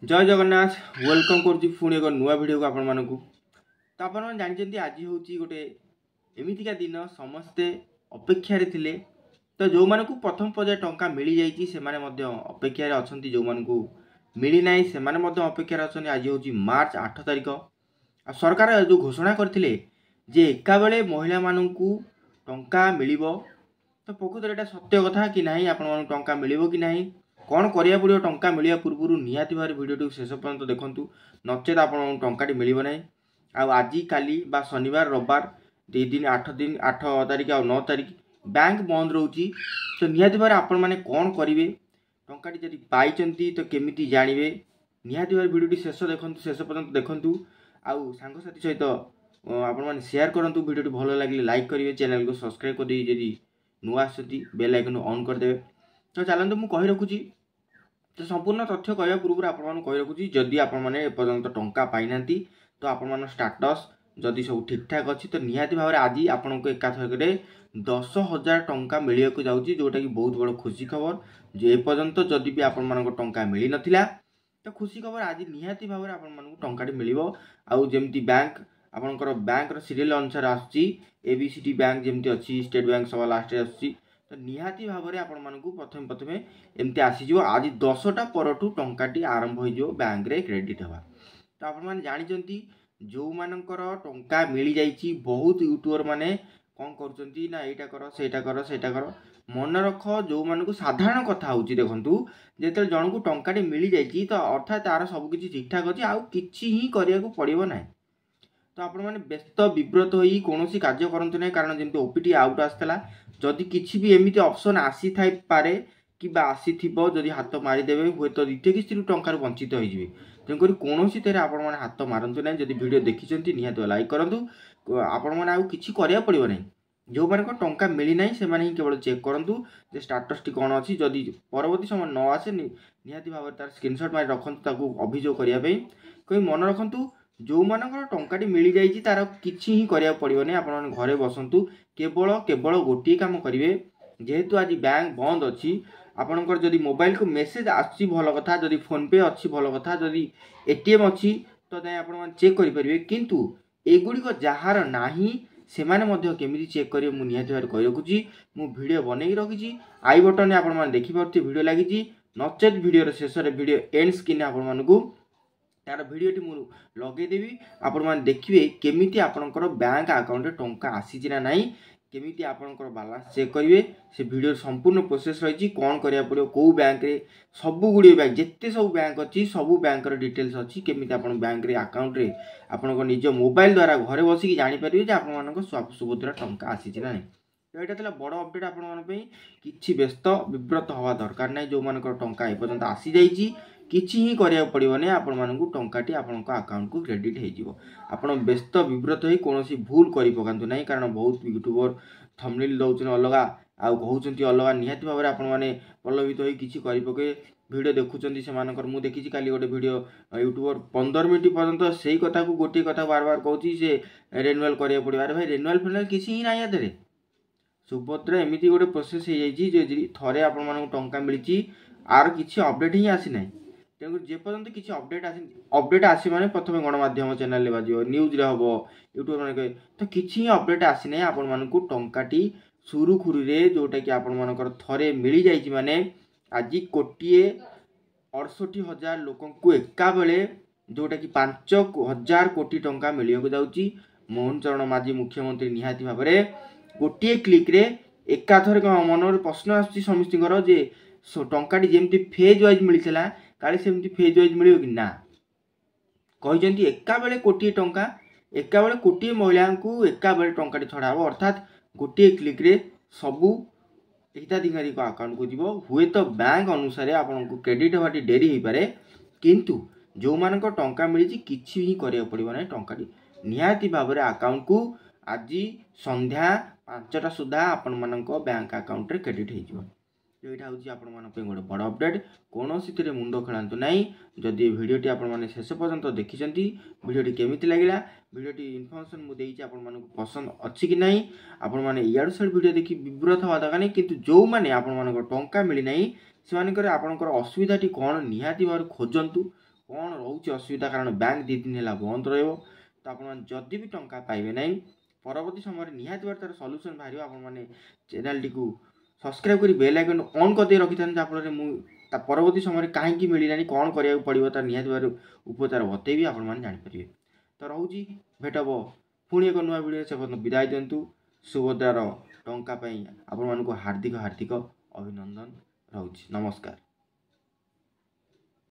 जय जगन्नाथ वेलकम करुँच एक नुआ वीडियो को आपण मानक तो आप जानते आज हूँ गोटे एमतीका दिन समस्ते अपेक्षार थिले तो जो मानक प्रथम पर्याय टंका मिल जाइए से अपेक्षार अच्छा जो मानक मिलना से अपेक्षार अच्छा आज हूँ मार्च 8 तारिख आ सरकार जो घोषणा करते जे एका बेले महिला मानक टंका मिल तो प्रकृत एटा सत्य कथा कि नहीं आपण टंका मिल कि नहीं कौन करिया पड़ो टंका मिलवा पूर्व निहाती भाव भिडियो शेष पर्यंत देखूँ नचेत आप टंकाटी मिल ना आज काली शनिवार रविवार 2 दिन 8 तारिख आ 9 तारिख बैंक बंद रोचे तो निहाती भाव आपण मैंने कौन करेंगे टंकाटी जब पाई तो केमी जानवे निहाती भाव भिडियो शेष देखूँ शेष पर्यंत देखूँ आउ सांगसाथी सहित आपण मैंने शेयर करूँ भिडियो भल लगे लाइक करेंगे चैनल को सब्सक्राइब कर जब नुआ आसती बेल आइकन ऑन करदे तो चलते मुझे कही रखुची तो संपूर्ण तथ्य कहवा पूर्व आपको कही रखुची जदि आपपर्यंत टंका पाई ना तो आपण स्टाटस जदि सब ठीक ठाक अच्छी तो निहाती भाव आज आपण को एकाथरक 10,000 टंका मिलवाक जाऊँगी जोटा कि बहुत बड़ खुशी खबर जो एपर्यंत जदि भी आपण टंका मिल नाला तो खुशी खबर आज निहाती भाव में टंकाटी मिल आमती बैंक आपंकर बैंक सीरियल अनुसार आसूँ एबीसीडी बैंक जमी अच्छी स्टेट बैंक सब लास्ट आसूँ तो निहाती भाव में आपण मानक प्रथम प्रथम एमती आसीज आज 10टा परठू टंकाटी आरंभ हो बैंक रे क्रेडिट हवा तो आपण जानते जो मानकर टंका मिल जाइए बहुत यूट्यूबर मैंने कौन कर ना यहाँ कर सेटा कर सेटा कर मन रख जो मानक साधारण कथा हूँ देखूँ जो जन को टंकाटी मिल जाइए तो अर्थात तार सबकि ठीक ठाक अच्छी आउ कि करने को पड़ो ना तो आपण मैंने व्यस्त विव्रत हो कौन कार्य करते ना कारण जमी ओपीटी आउट आसला जदि किसी भी एमती ऑप्शन आसी थाई पारे कि आसी जदि हाथ मारिदेवे हुए तो रिटेक्स टंकार वंचित हो तेणुक कौन आपण मैंने हाथ मारतु ना जदि वीडियो देखी निहत लाइक करूँ आपण मैंने आउ कि पड़ो ना जो मान टंका मिलना से केवल चेक करूँ स्टाटस टी कौन अच्छी जदि परवर्ती समय न आसे निहाती भाव तार स्क्रीनशॉट मारी रखु अभियोग करने कहीं मन रखु जो मानकर टंकाटी मिल जाइए तार किसी ही करिया पड़ो नहीं आपण घरे बसंतु केवल केवल गोटे काम करेंगे जेहेतु आज बैंक बंद अच्छी आपणकर जदि मोबाइल को मेसेज आसी भल कथा जदि फोन पे अच्छी भल कथा जदि एटीएम अच्छी तो आप चेक करेंगे किंतु एगुड़िक जार नाही से केमी चेक करेंगे मुझे निहत भाव कही रखुची मु भिडियो बनई रखी आई बटन में आपण देखिपे भिडियो लगी नचेत भिडियो शेष भिडियो एंड स्क्रीन आपण तार भिडियोटी मु लगेदेवी आपण मैंने देखिए केमिति आपणकर बैंक अकाउंट टंका आसी ना नहीं केमिति आपणकर बालांस चेक करेंगे से भिडियो संपूर्ण प्रोसेस रही कौन करिया पड़ो कौ बैंक रे सबु गुड़ी बैंक जिते सब बैंक अच्छी सबू बैंक डिटेल्स अच्छी केमिति आपण बैंक रे अकाउंट रे आपण निज मोबाइल द्वारा घरे बसिकी जानीपारे आपण सुभद्रा टंका आसी ना नहीं तो यहाँ बड़ अपडेट आपण कि व्यस्त विव्रत हवा दरकार ना जो मानकर टंका एपर्यंत आसी जाइए किछि ही करिया पड़ो नहीं आपण मानकु टंकाटी आपण अकाउंट को क्रेडिट हो आपण व्यस्त विव्रत हो कौन भूल कर पकातु नहीं कारण बहुत यूट्यूबर थंबनेल दौन अलग आउ कहते अलग निहाती भाव में आपण मैंने प्रलोभित हो किसी पके भिडियो देखुं से मुझे देखी काली गोटे भिडियो यूट्यूबर 15 मिनट पर्यंत से कथा को गोटे कथा बार बार कहूँ से रेनुआल करिया पड़ो अरे भाई रेनुआल फेनुआल किसी ही ना या सुभद्रा एमती गोटे प्रोसेस हो जाए थे आपण टंका मिली आर किसी अपडेट ही आसी ना तेणु जेपर्यंत किसी अपडेट आसी माने प्रथम गणमाध्यम चैनल बाज न्यूज रे हम यूट्यूब मैंने तो किसी अपडेट आसी ना आपण मानक टंकाटी सुरुखुरी जोटा कि आपण मानकर थरे मिल जाइए माने आज 1,68,000 लोक एका बेले जोटा कि 5,000 कोटी टंका मिलवाक जाऊँगी मोहन चरण माझी मुख्यमंत्री निहाती भाव में गोटे क्लिक रे एकाथर मन प्रश्न आसुची समस्तर जे टंकाटी जमी फेज वाइज मिलता काले सेमती फेज वाइज मिल कि ना कहते एका बेले कोटी टंका एका बेले कोटी महिला को एका बेले टंकाटी छड़ा हम अर्थात गोटे क्लिक रे सबू हिताधिकारी अकाउंट को जीव हुए तो बैंक अनुसार आपको क्रेडिट हवा डेरी हो पारे किंतु जो मानक टंका मिली किसी ही करिया पड़ो ना टंकाटी निहाती भाव में अकाउंट को आज संध्या 5टा सुधा आपण मानक बैंक अकाउंट रे क्रेडिट हो यहाँ हूँ आपटे बड़ अपडेट कौन सी मुंड खेलांतु ना जदि भिडियोटी आपने शेष पर्यंत देखी भिडियोटी केमिति लगिला भिडियोटी इनफर्मेशन मुझे आपको पसंद अच्छी कि नहीं आपण मैंने इयाड़ू साइड भिडियो देखी विव्रत हवा दरकार नहीं किंतु जो मैंने आपण टंका मिलना से आपंकर असुविधा कौन निहाती भाव खोजतु କ'ଣ ରହୁଛି ଅସୁବିଧା, କାରଣ ବ୍ୟାଙ୍କ 2 ଦିନ ହେଲା ବନ୍ଦ ରହିବ। ତ ଆପଣମାନେ ଯଦି ବି ଟଙ୍କା ପାଇବେ ନାହିଁ, ପରବର୍ତ୍ତୀ ସମୟରେ ନିହାତି ଭାବରେ ତା'ର ସଲ୍ୟୁସନ୍ ବାହାରିବ। ଆପଣମାନେ ଚ୍ୟାନେଲଟିକୁ ସବସ୍କ୍ରାଇବ୍ କରି ବେଲ୍ ଆଇକନ୍ ଅନ୍ କରିଦେଇ ରଖିଥାନ୍ତି, ଯାହାଫଳରେ ମୁଁ ତା ପରବର୍ତ୍ତୀ ସମୟରେ କାହିଁକି ମିଳିଲାନି, କ'ଣ କରିବାକୁ ପଡ଼ିବ, ତାର ନିହାତି ଭାବରେ ଉପଚାର ବତେଇବି, ଆପଣମାନେ ଜାଣିପାରିବେ। ତ ରହୁଛି, ଭେଟ ହେବ ପୁଣି ଏକ ନୂଆ ଭିଡ଼ିଓରେ। ସେ ପର୍ଯ୍ୟନ୍ତ ବିଦାୟ ଦିଅନ୍ତୁ। ସୁଭଦ୍ରାର ଟଙ୍କା ପାଇଁ ଆପଣମାନଙ୍କୁ ହାର୍ଦ୍ଦିକ ଅଭିନନ୍ଦନ ରହୁଛି। ନମସ୍କାର।